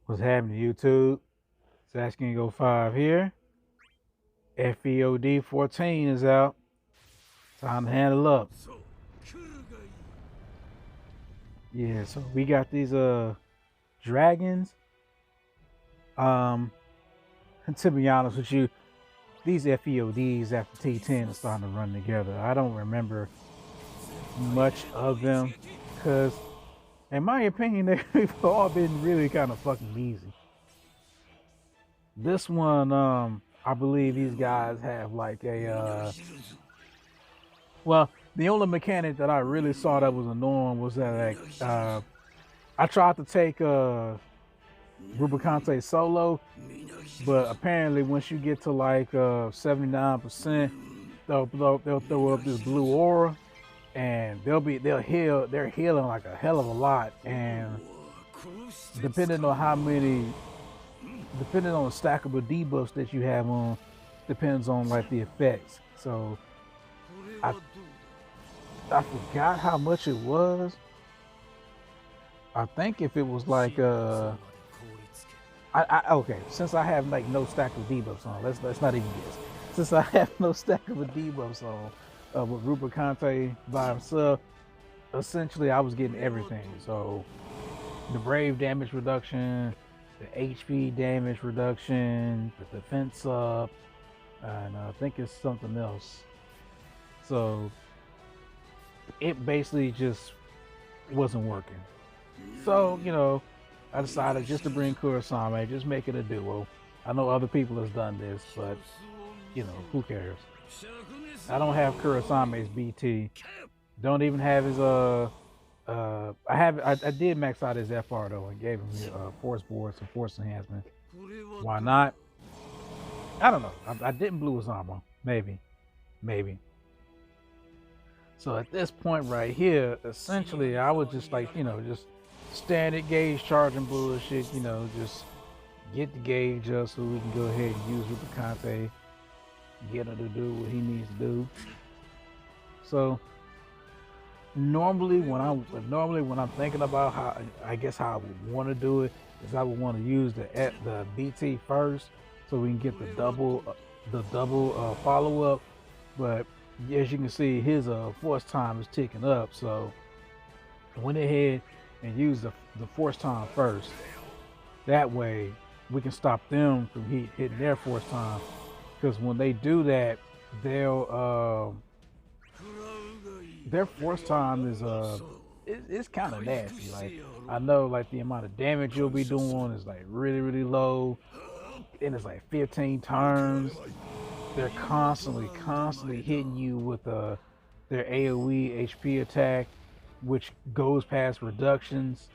What's happening, YouTube? It's Asking Go 5 here. FEOD 14 is out. Time to handle up. Yeah, so we got these dragons. Um, and to be honest with you, these FEODs after T10 are starting to run together. I don't remember much of them because, in my opinion, they've all been really kind of fucking easy. This one, I believe these guys have like a well, the only mechanic that I really saw that was annoying was that I tried to take Rubicante solo, but apparently once you get to like 79%, they'll throw up this blue aura, and they're healing like a hell of a lot, and depending on depending on the stackable debuffs that you have on, depends on like the effects. So I forgot how much it was. I think if it was like okay, since I have like no stackable debuffs on, let's not even guess. Since I have no stackable debuffs on with Rubicante by himself, essentially I was getting everything. So the brave damage reduction, the HP damage reduction, the defense up, and I think it's something else. So it basically just wasn't working. So, I decided just to bring Kurasame, just make it a duo. I know other people has done this, but who cares? I don't have Kurasame's BT. Don't even have his I did max out his FR though and gave him force board, some force enhancement. Why not? I don't know. I didn't blue his armor. Maybe. So at this point right here, essentially I would just like, just standard gauge charging bullshit, just get the gauge up so we can go ahead and use Rubicante, get him to do what he needs to do. So normally when I'm thinking about how I would want to do it is I would want to use the BT first so we can get the double follow up. But as you can see, his force time is ticking up, so I went ahead and used the force time first. That way we can stop them from hitting their force time, because when they do that, their force time is it's kind of nasty. Like, I know like the amount of damage you'll be doing is like really low, and it's like 15 turns. They're constantly hitting you with their AoE HP attack, which goes past reductions.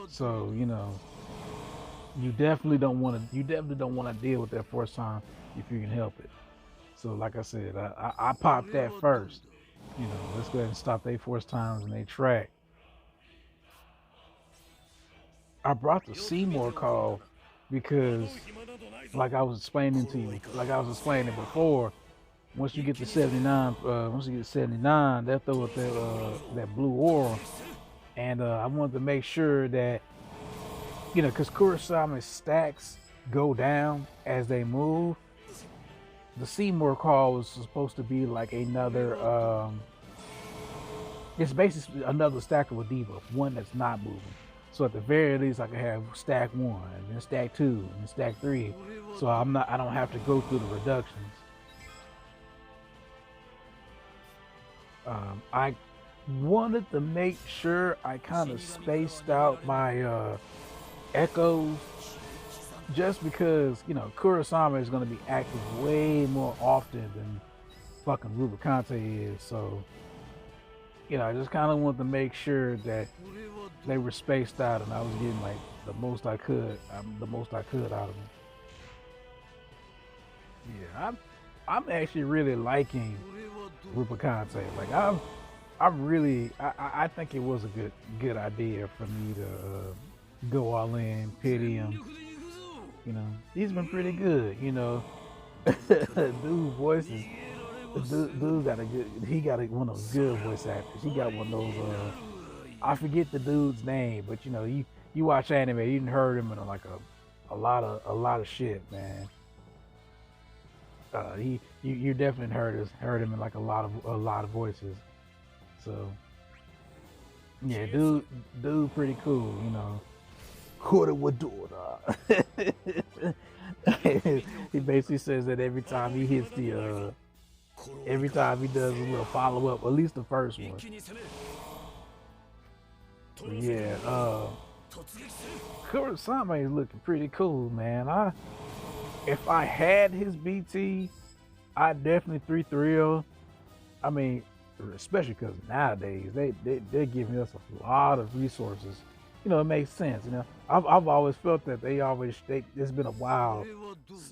So you definitely don't want to deal with that force time if you can help it. So like I said, I popped that first. Let's go ahead and stop their force times and they track. I brought the Seymour call because, like I was explaining before, once you get to 79, they'll throw up that blue aura, and I wanted to make sure that, because Kurasame's stacks go down as they move. The Seymour call was supposed to be like another, it's basically another stackable debuff, one that's not moving. So at the very least, I can have stack 1, and then stack 2, and then stack 3. So I don't have to go through the reductions. I wanted to make sure I kind of spaced out my echoes, just because Kurasame is going to be active way more often than fucking Rubicante is. So I just kind of wanted to make sure that they were spaced out and I was getting like the most I could out of them. Yeah, I'm actually really liking Rubicante. Like I think it was a good idea for me to go all in, pity him. He's been pretty good. Dude voices. Dude got one of those good voice actors. He got one of those. I forget the dude's name, but you you watch anime, you done heard him in like a lot of shit, man. You definitely heard him in like a lot of voices. So yeah, dude pretty cool, you know. Quarter would do it. He basically says that every time he hits every time he does a little follow up, at least the first one. Yeah, Kurasame is looking pretty cool, man. If I had his BT, I'd definitely 3-3. I mean, especially because nowadays they're giving us a lot of resources. You know, it makes sense. You know, I've always felt that it's been a while.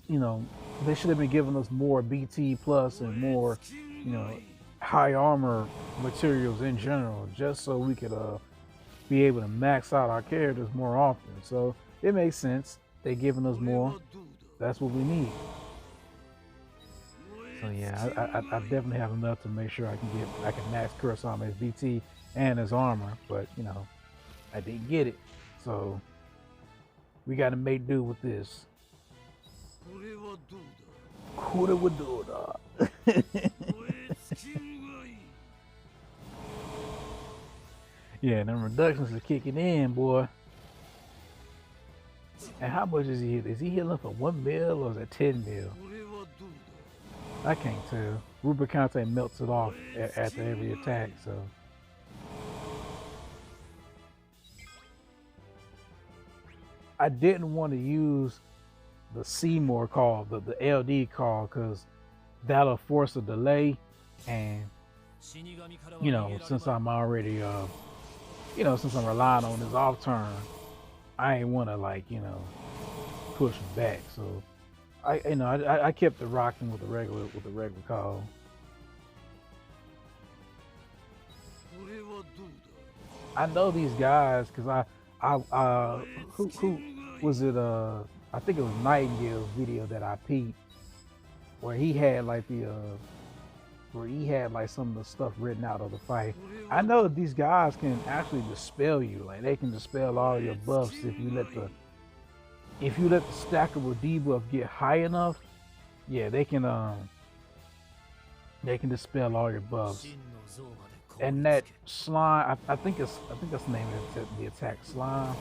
You know, they should have been giving us more BT plus and more, you know, high armor materials in general, just so we could be able to max out our characters more often. So it makes sense. They're giving us more. That's what we need. So yeah, I definitely have enough to make sure I can max Kurasame's BT and his armor, but you know, I didn't get it. So we gotta make do with this. Kura would do it. Yeah, them reductions are kicking in, boy. And how much is he? Is he healing for 1 mil or is it 10 mil? I can't tell. Rubicante melts it off after every attack, so. I didn't want to use the Seymour call, the LD call, because that'll force a delay. And, you know, since I'm already, you know, since I'm relying on his off turn, I ain't want to, like, you know, push him back. So I kept it rocking with the regular call. I know these guys because who was it? I think it was Nightingale's video that I peeped, where he had like some of the stuff written out of the fight. I know that these guys can actually dispel you. Like they can dispel all your buffs if you let the stackable debuff get high enough. Yeah, they can dispel all your buffs. And that slime, I think that's the name of the attack, slime.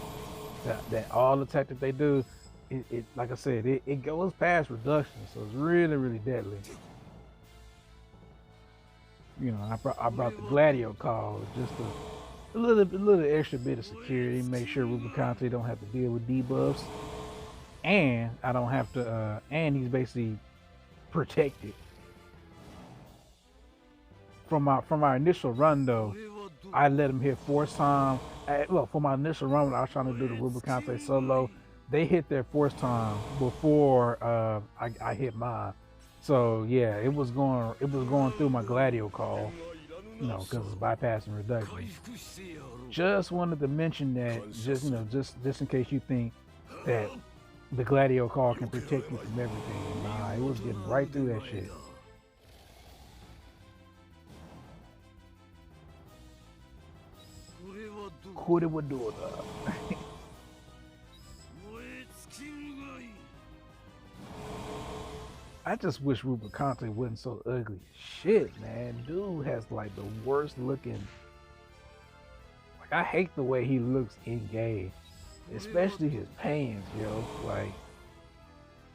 That all attack that they do, it like I said, it goes past reduction, so it's really, really deadly. You know, I brought the Gladio call just a little extra bit of security, make sure Rubicante don't have to deal with debuffs, and I don't have to. And he's basically protected. From our initial run though, I let him hit force time. Look, for my initial run when I was trying to do the Rubicante solo, they hit their force time before I hit mine. So yeah, it was going through my Gladio call, you know, because it's bypassing reduction. Just wanted to mention that, just in case you think that the Gladio call can protect you from everything. Nah, it was getting right through that shit. Quarter would do it. I just wish Rubicante wasn't so ugly. Shit, man. Dude has like the worst looking. Like I hate the way he looks in game. Especially his pants, yo. Like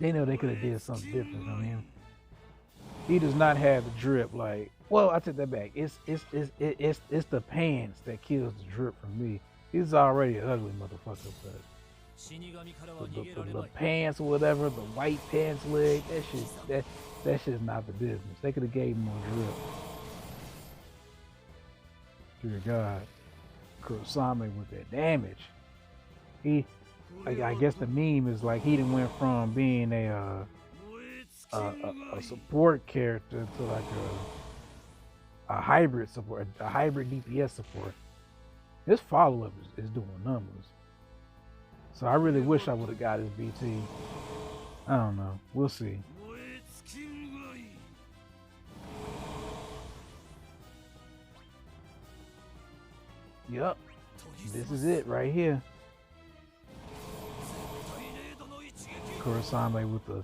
they know they could have did something different on him. He does not have the drip. Like, well, I take that back. It's the pants that kills the drip for me. He's already an ugly motherfucker, but the pants or whatever, the white pants leg, that shit's not the business. They could have gave him more drip. Dear God, Kurasame with that damage. I guess the meme is like he done went from being a support character to like a hybrid support, a hybrid DPS support. This follow-up is doing numbers. So I really wish I would have got his BT. I don't know. We'll see. Yep. This is it right here. Kurasame with the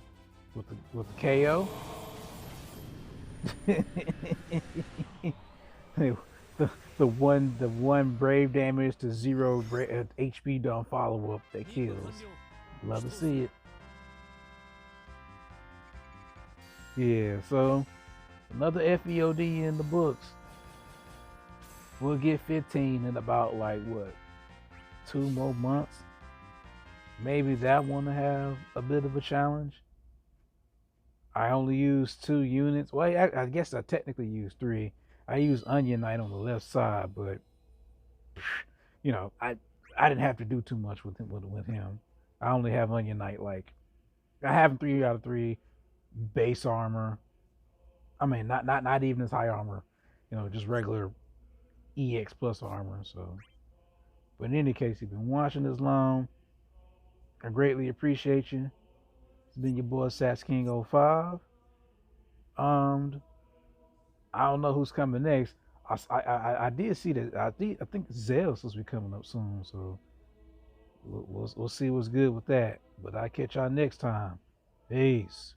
KO. the one brave damage to 0 HP don't follow up that kills. Love to see it. Yeah, so another FEOD in the books. We'll get 15 in about like what, 2 more months. Maybe that one will have a bit of a challenge. I only used 2 units. Well, I guess I technically used 3. I used Onion Knight on the left side, but you know, I didn't have to do too much with him. I only have Onion Knight. Like, I have him 3 out of 3 base armor. I mean, not even his high armor. You know, just regular EX plus armor. So, but in any case, you've been watching this long. I greatly appreciate you. It's been your boy Sats King 05. I don't know who's coming next. I did see that. I think Zell's supposed to be coming up soon. So we'll see what's good with that. But I'll catch y'all next time. Peace.